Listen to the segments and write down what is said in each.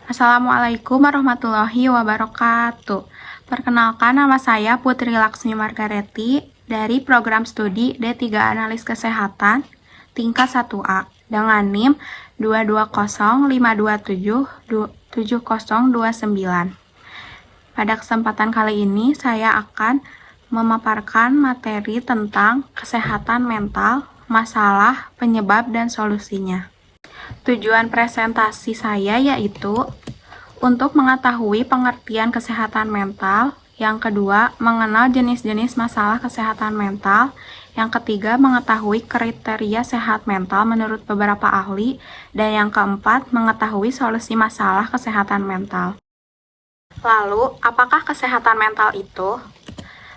Assalamualaikum warahmatullahi wabarakatuh. Perkenalkan, nama saya Putri Laksmi Margareti dari program studi D3 Analis Kesehatan tingkat 1A dengan NIM 22052277029. Pada kesempatan kali ini saya akan memaparkan materi tentang kesehatan mental, masalah, penyebab, dan solusinya. Tujuan presentasi saya yaitu untuk mengetahui pengertian kesehatan mental, yang kedua, mengenal jenis-jenis masalah kesehatan mental, yang ketiga, mengetahui kriteria sehat mental menurut beberapa ahli, dan yang keempat, mengetahui solusi masalah kesehatan mental. Lalu, apakah kesehatan mental itu?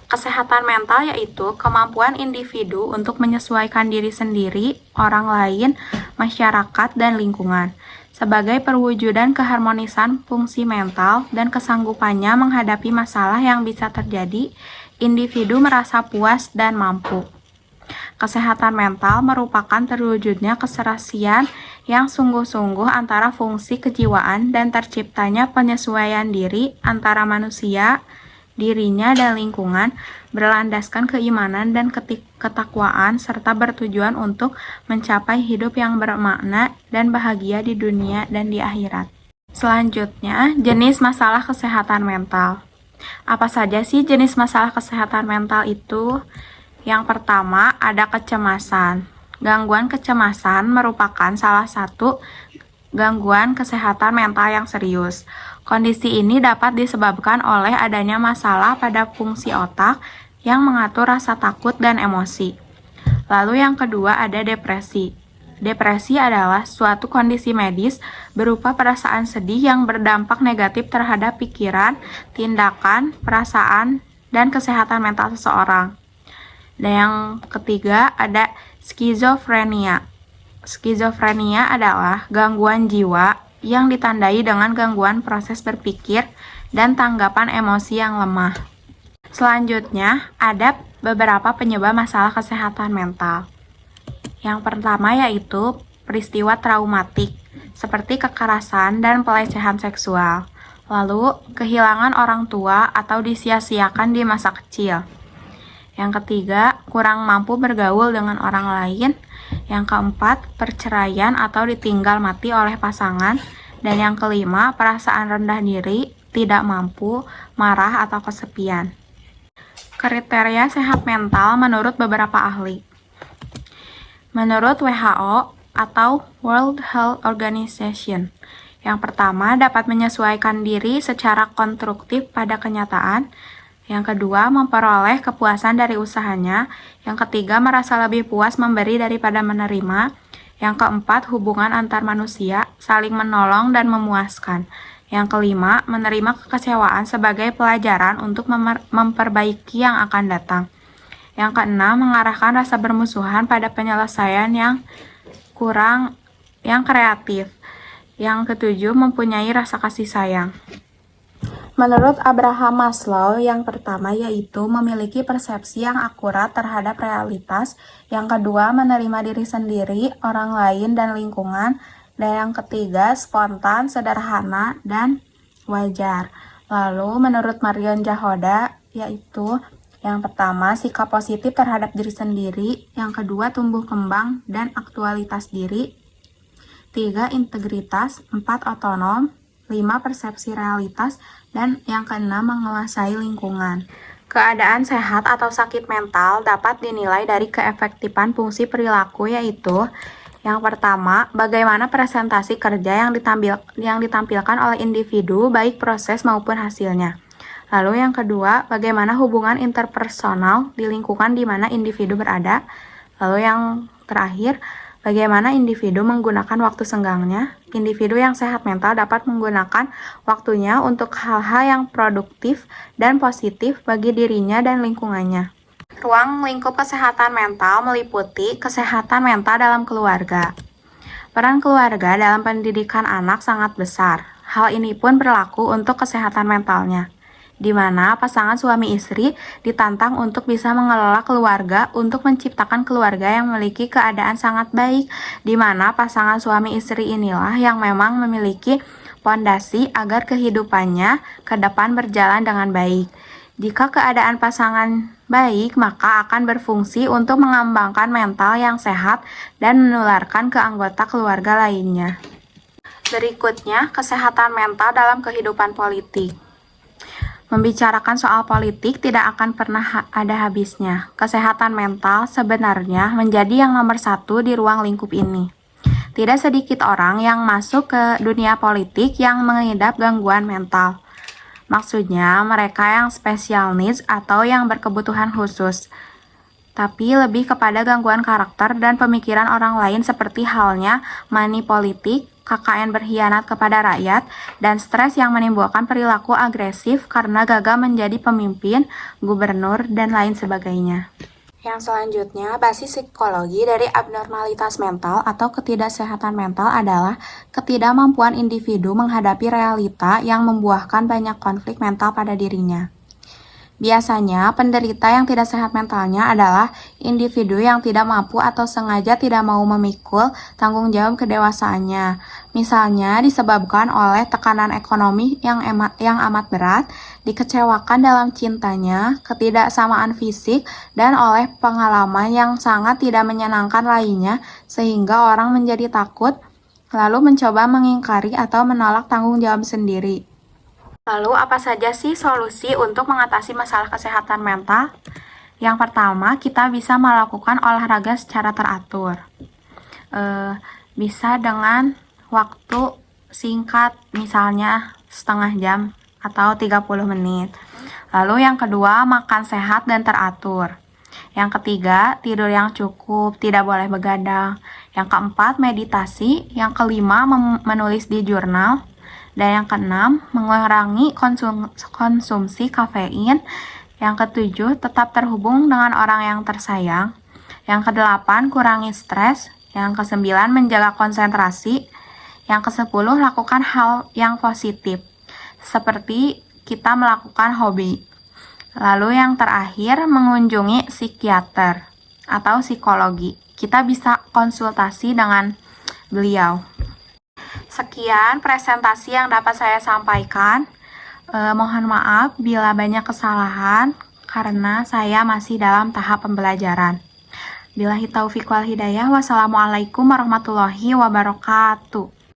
Kesehatan mental yaitu kemampuan individu untuk menyesuaikan diri sendiri, orang lain, masyarakat, dan lingkungan sebagai perwujudan keharmonisan fungsi mental dan kesanggupannya menghadapi masalah yang bisa terjadi. Individu merasa puas dan mampu. Kesehatan mental merupakan terwujudnya keserasian yang sungguh-sungguh antara fungsi kejiwaan dan terciptanya penyesuaian diri antara manusia, dirinya, dan lingkungan, berlandaskan keimanan dan ketakwaan serta bertujuan untuk mencapai hidup yang bermakna dan bahagia di dunia dan di akhirat. Selanjutnya, jenis masalah kesehatan mental. Apa saja sih jenis masalah kesehatan mental itu? Yang pertama, ada kecemasan. Gangguan kecemasan merupakan salah satu gangguan kesehatan mental yang serius. Kondisi ini dapat disebabkan oleh adanya masalah pada fungsi otak yang mengatur rasa takut dan emosi. Lalu yang kedua ada depresi. Depresi adalah suatu kondisi medis berupa perasaan sedih yang berdampak negatif terhadap pikiran, tindakan, perasaan, dan kesehatan mental seseorang. Dan yang ketiga ada skizofrenia. Skizofrenia adalah gangguan jiwa yang ditandai dengan gangguan proses berpikir dan tanggapan emosi yang lemah. Selanjutnya, ada beberapa penyebab masalah kesehatan mental. Yang pertama yaitu peristiwa traumatik, seperti kekerasan dan pelecehan seksual. Lalu, kehilangan orang tua atau disia-siakan di masa kecil. Yang ketiga, kurang mampu bergaul dengan orang lain. Yang keempat, perceraian atau ditinggal mati oleh pasangan. Dan yang kelima, perasaan rendah diri, tidak mampu, marah, atau kesepian. Kriteria sehat mental menurut beberapa ahli. Menurut WHO atau World Health Organization, yang pertama dapat menyesuaikan diri secara konstruktif pada kenyataan. Yang kedua, memperoleh kepuasan dari usahanya. Yang ketiga, merasa lebih puas memberi daripada menerima. Yang keempat, hubungan antar manusia, saling menolong dan memuaskan. Yang kelima, menerima kekecewaan sebagai pelajaran untuk memperbaiki yang akan datang. Yang keenam, mengarahkan rasa bermusuhan pada penyelesaian yang kreatif. Yang ketujuh, mempunyai rasa kasih sayang. Menurut Abraham Maslow, yang pertama yaitu memiliki persepsi yang akurat terhadap realitas, yang kedua menerima diri sendiri, orang lain, dan lingkungan, dan yang ketiga spontan, sederhana, dan wajar. Lalu menurut Marion Jahoda yaitu yang pertama sikap positif terhadap diri sendiri, yang kedua tumbuh kembang dan aktualitas diri, 3 integritas, 4 otonom, 5 persepsi realitas, dan yang keenam menguasai lingkungan. Keadaan sehat atau sakit mental dapat dinilai dari keefektifan fungsi perilaku yaitu yang pertama, bagaimana presentasi kerja yang ditampilkan oleh individu baik proses maupun hasilnya. Lalu yang kedua, bagaimana hubungan interpersonal di lingkungan di mana individu berada. Lalu yang terakhir, bagaimana individu menggunakan waktu senggangnya. Individu yang sehat mental dapat menggunakan waktunya untuk hal-hal yang produktif dan positif bagi dirinya dan lingkungannya. Ruang lingkup kesehatan mental meliputi kesehatan mental dalam keluarga. Peran keluarga dalam pendidikan anak sangat besar. Hal ini pun berlaku untuk kesehatan mentalnya, di mana pasangan suami istri ditantang untuk bisa mengelola keluarga untuk menciptakan keluarga yang memiliki keadaan sangat baik, di mana pasangan suami istri inilah yang memang memiliki pondasi agar kehidupannya ke depan berjalan dengan baik. Jika keadaan pasangan baik, maka akan berfungsi untuk mengembangkan mental yang sehat dan menularkan ke anggota keluarga lainnya. Berikutnya, kesehatan mental dalam kehidupan politik. Membicarakan soal politik tidak akan pernah ada habisnya. Kesehatan mental sebenarnya menjadi yang nomor satu di ruang lingkup ini. Tidak sedikit orang yang masuk ke dunia politik yang mengidap gangguan mental. Maksudnya mereka yang special needs atau yang berkebutuhan khusus. Tapi lebih kepada gangguan karakter dan pemikiran orang lain seperti halnya money politik, KKN berkhianat kepada rakyat, dan stres yang menimbulkan perilaku agresif karena gagal menjadi pemimpin, gubernur, dan lain sebagainya. Yang selanjutnya, basis psikologi dari abnormalitas mental atau ketidaksehatan mental adalah ketidakmampuan individu menghadapi realita yang membuahkan banyak konflik mental pada dirinya. Biasanya, penderita yang tidak sehat mentalnya adalah individu yang tidak mampu atau sengaja tidak mau memikul tanggung jawab kedewasaannya. Misalnya, disebabkan oleh tekanan ekonomi yang amat berat, dikecewakan dalam cintanya, ketidaksamaan fisik, dan oleh pengalaman yang sangat tidak menyenangkan lainnya, sehingga orang menjadi takut, lalu mencoba mengingkari atau menolak tanggung jawab sendiri. Lalu, apa saja sih solusi untuk mengatasi masalah kesehatan mental? Yang pertama, kita bisa melakukan olahraga secara teratur. Bisa dengan waktu singkat, misalnya setengah jam atau 30 menit. Lalu yang kedua, makan sehat dan teratur. Yang ketiga, tidur yang cukup, tidak boleh begadang. Yang keempat, meditasi. Yang kelima, menulis di jurnal. Dan yang keenam, mengurangi konsumsi kafein. Yang ketujuh, tetap terhubung dengan orang yang tersayang. Yang kedelapan, kurangi stres. Yang kesembilan, menjaga konsentrasi. Yang kesepuluh, lakukan hal yang positif, seperti kita melakukan hobi. Lalu yang terakhir, mengunjungi psikiater atau psikologi. Kita bisa konsultasi dengan beliau. Sekian presentasi yang dapat saya sampaikan. Mohon maaf bila banyak kesalahan karena saya masih dalam tahap pembelajaran. Billahi taufiq wal hidayah. Wassalamualaikum warahmatullahi wabarakatuh.